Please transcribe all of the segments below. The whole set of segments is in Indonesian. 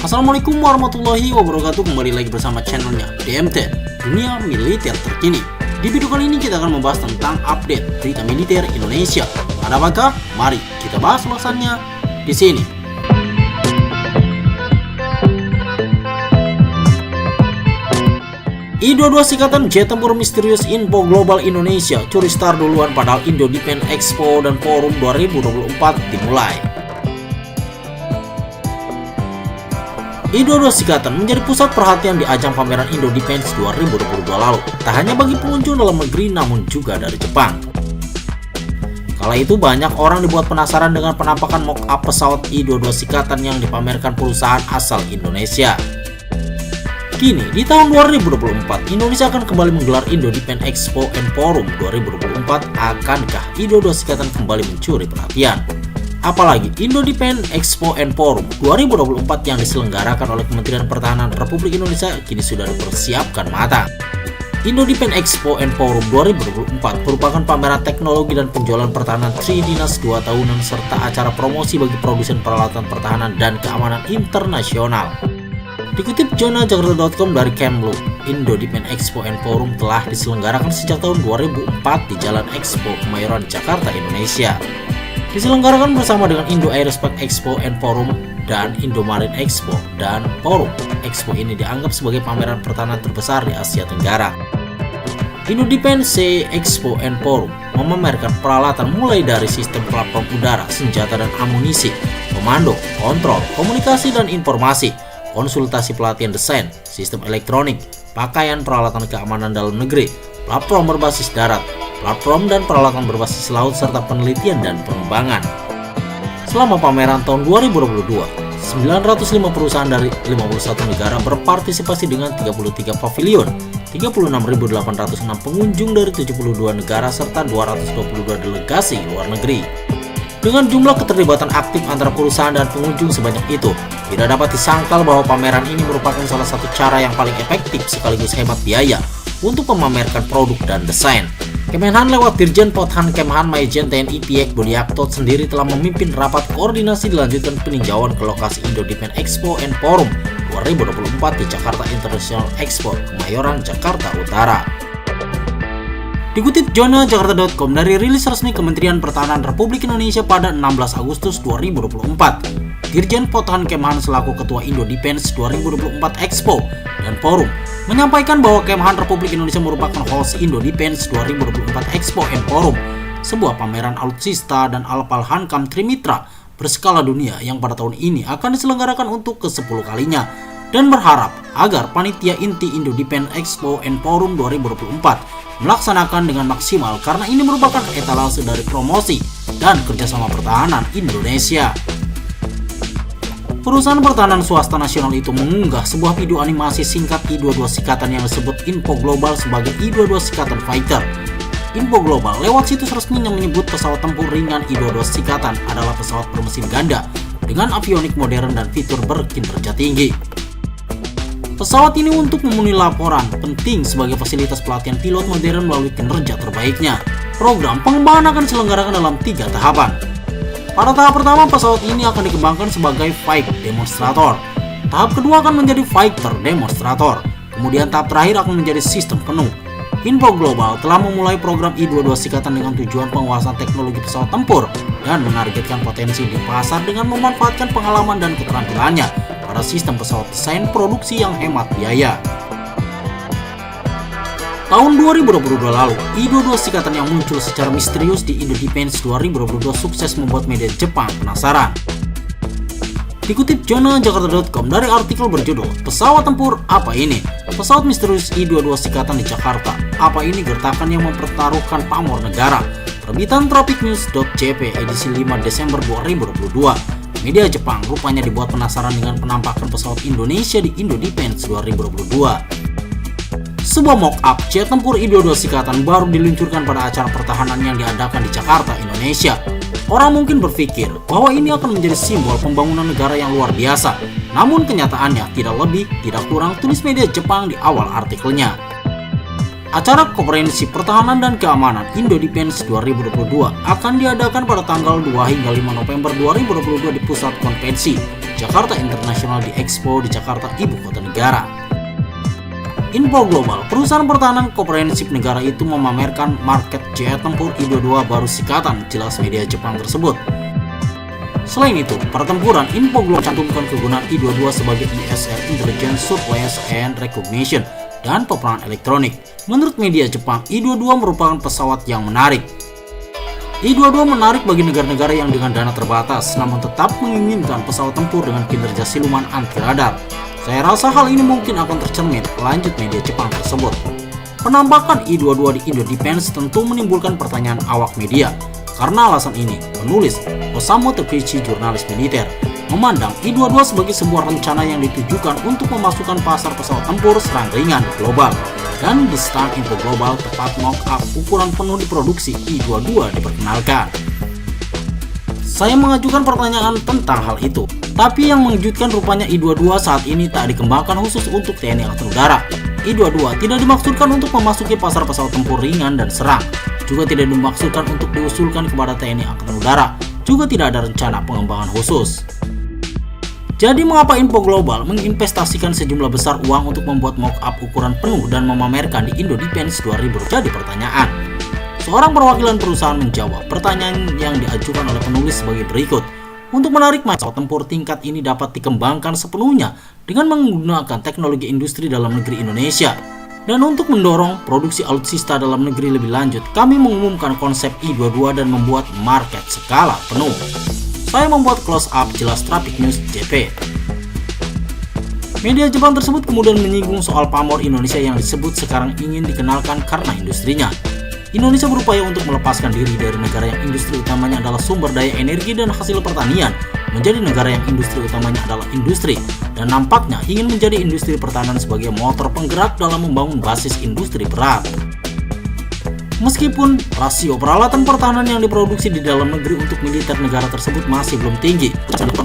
Assalamualaikum warahmatullahi wabarakatuh. Kembali lagi bersama channelnya DMT, Dunia Militer Terkini. Di video kali ini kita akan membahas tentang update berita militer Indonesia. Ada apakah? Mari kita bahas ulasannya di sini. I-22 Sikatan Jet Tempur Misterius Info Global Indonesia curi star duluan padahal Indo Defense Expo dan Forum 2024 dimulai. I-22 Sikatan menjadi pusat perhatian di ajang pameran Indo Defense 2022 lalu, tak hanya bagi pengunjung dalam negeri namun juga dari Jepang. Kala itu banyak orang dibuat penasaran dengan penampakan mock-up pesawat I-22 Sikatan yang dipamerkan perusahaan asal Indonesia. Kini, di tahun 2024, Indonesia akan kembali menggelar Indo Defense Expo and Forum 2024. Akankah I-22 Sikatan kembali mencuri perhatian? Apalagi Indo Defense Expo and Forum 2024 yang diselenggarakan oleh Kementerian Pertahanan Republik Indonesia kini sudah dipersiapkan matang. Indo Defense Expo and Forum 2024 merupakan pameran teknologi dan penjualan pertahanan Tridinas 2 tahunan serta acara promosi bagi produsen peralatan pertahanan dan keamanan internasional. Dikutip jurnal Jakarta.com dari Kemlu, Indo Defense Expo and Forum telah diselenggarakan sejak tahun 2004 di Jalan Expo Kemayoran, Jakarta, Indonesia. Diselenggarakan bersama dengan Indo Aerospace Expo and Forum dan Indo Marine Expo dan Forum. Expo ini dianggap sebagai pameran pertahanan terbesar di Asia Tenggara. Indo Defense Expo and Forum memamerkan peralatan mulai dari sistem platform udara, senjata dan amunisi, komando, kontrol, komunikasi dan informasi, konsultasi pelatihan desain, sistem elektronik, pakaian peralatan keamanan dalam negeri, platform berbasis darat, platform dan peralatan berbasis laut, serta penelitian dan pengembangan. Selama pameran tahun 2022, 905 perusahaan dari 51 negara berpartisipasi dengan 33 pavilion, 36.806 pengunjung dari 72 negara, serta 222 delegasi luar negeri. Dengan jumlah keterlibatan aktif antara perusahaan dan pengunjung sebanyak itu, tidak dapat disangkal bahwa pameran ini merupakan salah satu cara yang paling efektif sekaligus hemat biaya untuk memamerkan produk dan desain. Kemenhan lewat Dirjen Pothan Kemhan Majen TNI Piek Budiakto sendiri telah memimpin rapat koordinasi dilanjutkan peninjauan ke lokasi Indo Defense Expo and Forum 2024 di Jakarta International Expo, Kemayoran, Jakarta Utara. Dikutip jurnal Jakarta.com dari rilis resmi Kementerian Pertahanan Republik Indonesia pada 16 Agustus 2024, Dirjen Pothan Kemhan selaku Ketua Indo Defense 2024 Expo dan Forum menyampaikan bahwa Kemhan Republik Indonesia merupakan host Indo Defense 2024 Expo and Forum, sebuah pameran alutsista dan alat Hankam Trimitra berskala dunia yang pada tahun ini akan diselenggarakan untuk ke-10 kalinya, dan berharap agar panitia inti Indo Defense Expo and Forum 2024 melaksanakan dengan maksimal karena ini merupakan etalase dari promosi dan kerjasama pertahanan Indonesia. Perusahaan pertahanan swasta nasional itu mengunggah sebuah video animasi singkat I-22 Sikatan yang disebut Info Global sebagai I-22 Sikatan Fighter. Info Global lewat situs resminya menyebut pesawat tempur ringan I-22 Sikatan adalah pesawat bermesin ganda dengan avionik modern dan fitur berkinerja tinggi. Pesawat ini untuk memenuhi laporan penting sebagai fasilitas pelatihan pilot modern melalui kinerja terbaiknya. Program pengembangan akan diselenggarakan dalam 3 tahapan. Pada tahap pertama, pesawat ini akan dikembangkan sebagai Fight Demonstrator. Tahap kedua akan menjadi Fighter Demonstrator. Kemudian tahap terakhir akan menjadi sistem penuh. Info Global telah memulai program I-22 Sikatan dengan tujuan penguasaan teknologi pesawat tempur dan menargetkan potensi di pasar dengan memanfaatkan pengalaman dan keterampilannya pada sistem pesawat desain produksi yang hemat biaya. Tahun 2022 lalu, I-22 Sikatan yang muncul secara misterius di Indo Defense 2022 sukses membuat media Jepang penasaran. Dikutip jurnal Jakarta.com dari artikel berjudul Pesawat Tempur Apa Ini? Pesawat Misterius I-22 Sikatan di Jakarta. Apa ini gertakan yang mempertaruhkan pamor negara? Terbitan tropicnews.jp edisi 5 Desember 2022. Media Jepang rupanya dibuat penasaran dengan penampakan pesawat Indonesia di Indo Defense 2022. Sebuah mock-up jet tempur I-22 Sikatan baru diluncurkan pada acara pertahanan yang diadakan di Jakarta, Indonesia. Orang mungkin berpikir bahwa ini akan menjadi simbol pembangunan negara yang luar biasa. Namun kenyataannya tidak lebih, tidak kurang, tulis media Jepang di awal artikelnya. Acara Komprehensif Pertahanan dan Keamanan Indo Defense 2022 akan diadakan pada tanggal 2 hingga 5 November 2022 di Pusat Konvensi Jakarta International di Expo di Jakarta, Ibu Kota Negara. Info Global, perusahaan pertahanan komprehensif negara itu memamerkan market jet tempur I-22 baru sikatan, jelas media Jepang tersebut. Selain itu, pertempuran Info Global mencantumkan kegunaan I-22 sebagai ISR Intelligence Surveillance and Recognition dan peperangan elektronik. Menurut media Jepang, I-22 merupakan pesawat yang menarik. I-22 menarik bagi negara-negara yang dengan dana terbatas, namun tetap menginginkan pesawat tempur dengan kinerja siluman anti radar. Saya rasa hal ini mungkin akan tercermin, lanjut media Jepang tersebut. Penampakan I-22 di Indo Defense tentu menimbulkan pertanyaan awak media. Karena alasan ini, penulis Osamu Takeshi, jurnalis militer, memandang I-22 sebagai sebuah rencana yang ditujukan untuk memasukkan pasar pesawat tempur serang ringan global. Dan di stand Info Global, tepat mock-up ukuran penuh diproduksi I-22 diperkenalkan. Saya mengajukan pertanyaan tentang hal itu, tapi yang mengejutkan rupanya I-22 saat ini tak dikembangkan khusus untuk TNI Angkatan Udara. I-22 tidak dimaksudkan untuk memasuki pasar pesawat tempur ringan dan serang, juga tidak dimaksudkan untuk diusulkan kepada TNI Angkatan Udara, juga tidak ada rencana pengembangan khusus. Jadi mengapa Info Global menginvestasikan sejumlah besar uang untuk membuat mock-up ukuran penuh dan memamerkan di Indo Defense 2000? Jadi pertanyaan. Seorang perwakilan perusahaan menjawab pertanyaan yang diajukan oleh penulis sebagai berikut. Untuk menarik pesawat tempur tingkat ini dapat dikembangkan sepenuhnya dengan menggunakan teknologi industri dalam negeri Indonesia. Dan untuk mendorong produksi alutsista dalam negeri lebih lanjut, kami mengumumkan konsep I-22 dan membuat market skala penuh. Saya membuat close up, jelas Traffic News JP. Media Jepang tersebut kemudian menyinggung soal pamor Indonesia yang disebut sekarang ingin dikenalkan karena industrinya. Indonesia berupaya untuk melepaskan diri dari negara yang industri utamanya adalah sumber daya energi dan hasil pertanian, menjadi negara yang industri utamanya adalah industri, dan nampaknya ingin menjadi industri pertahanan sebagai motor penggerak dalam membangun basis industri berat. Meskipun rasio peralatan pertahanan yang diproduksi di dalam negeri untuk militer negara tersebut masih belum tinggi,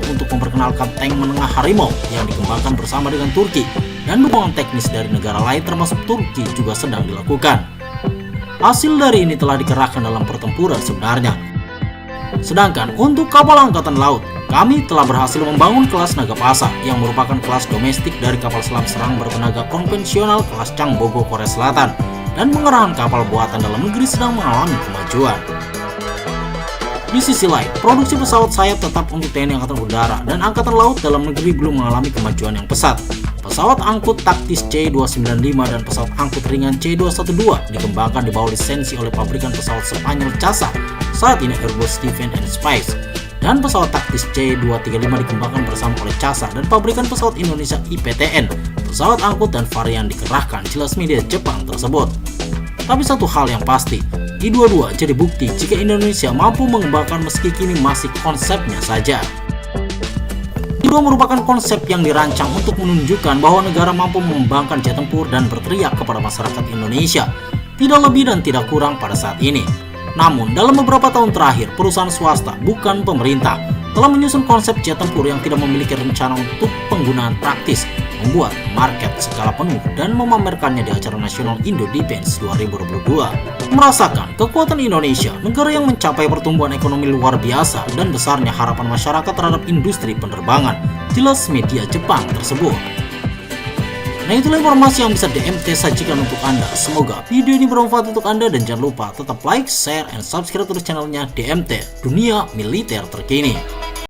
untuk memperkenalkan tank menengah Harimau yang dikembangkan bersama dengan Turki, dan dukungan teknis dari negara lain termasuk Turki juga sedang dilakukan. Hasil dari ini telah dikerahkan dalam pertempuran sebenarnya. Sedangkan untuk kapal angkatan laut, kami telah berhasil membangun kelas Nagapasa yang merupakan kelas domestik dari kapal selam serang bertenaga konvensional kelas Changbogo Korea Selatan, dan pengerahan kapal buatan dalam negeri sedang mengalami kemajuan. Di sisi lain, produksi pesawat sayap tetap untuk TNI Angkatan Udara dan Angkatan Laut dalam negeri belum mengalami kemajuan yang pesat. Pesawat angkut taktis C-295 dan pesawat angkut ringan C-212 dikembangkan di bawah lisensi oleh pabrikan pesawat Spanyol CASA, saat ini Airbus Defence and Space. Dan pesawat taktis C-235 dikembangkan bersama oleh CASA dan pabrikan pesawat Indonesia IPTN. Pesawat angkut dan varian dikerahkan, jelas media Jepang tersebut. Tapi satu hal yang pasti, I-22 jadi bukti jika Indonesia mampu mengembangkan meski kini masih konsepnya saja. I-22 merupakan konsep yang dirancang untuk menunjukkan bahwa negara mampu mengembangkan jet tempur dan berteriak kepada masyarakat Indonesia, tidak lebih dan tidak kurang pada saat ini. Namun, dalam beberapa tahun terakhir, perusahaan swasta, bukan pemerintah, telah menyusun konsep jet tempur yang tidak memiliki rencana untuk penggunaan praktis, membuat market skala penuh dan memamerkannya di acara nasional Indo Defense 2022. Merasakan kekuatan Indonesia, negara yang mencapai pertumbuhan ekonomi luar biasa dan besarnya harapan masyarakat terhadap industri penerbangan, jelas media Jepang tersebut. Nah, itulah informasi yang bisa DMT sajikan untuk Anda. Semoga video ini bermanfaat untuk Anda dan jangan lupa tetap like, share, and subscribe terus channelnya DMT Dunia Militer Terkini.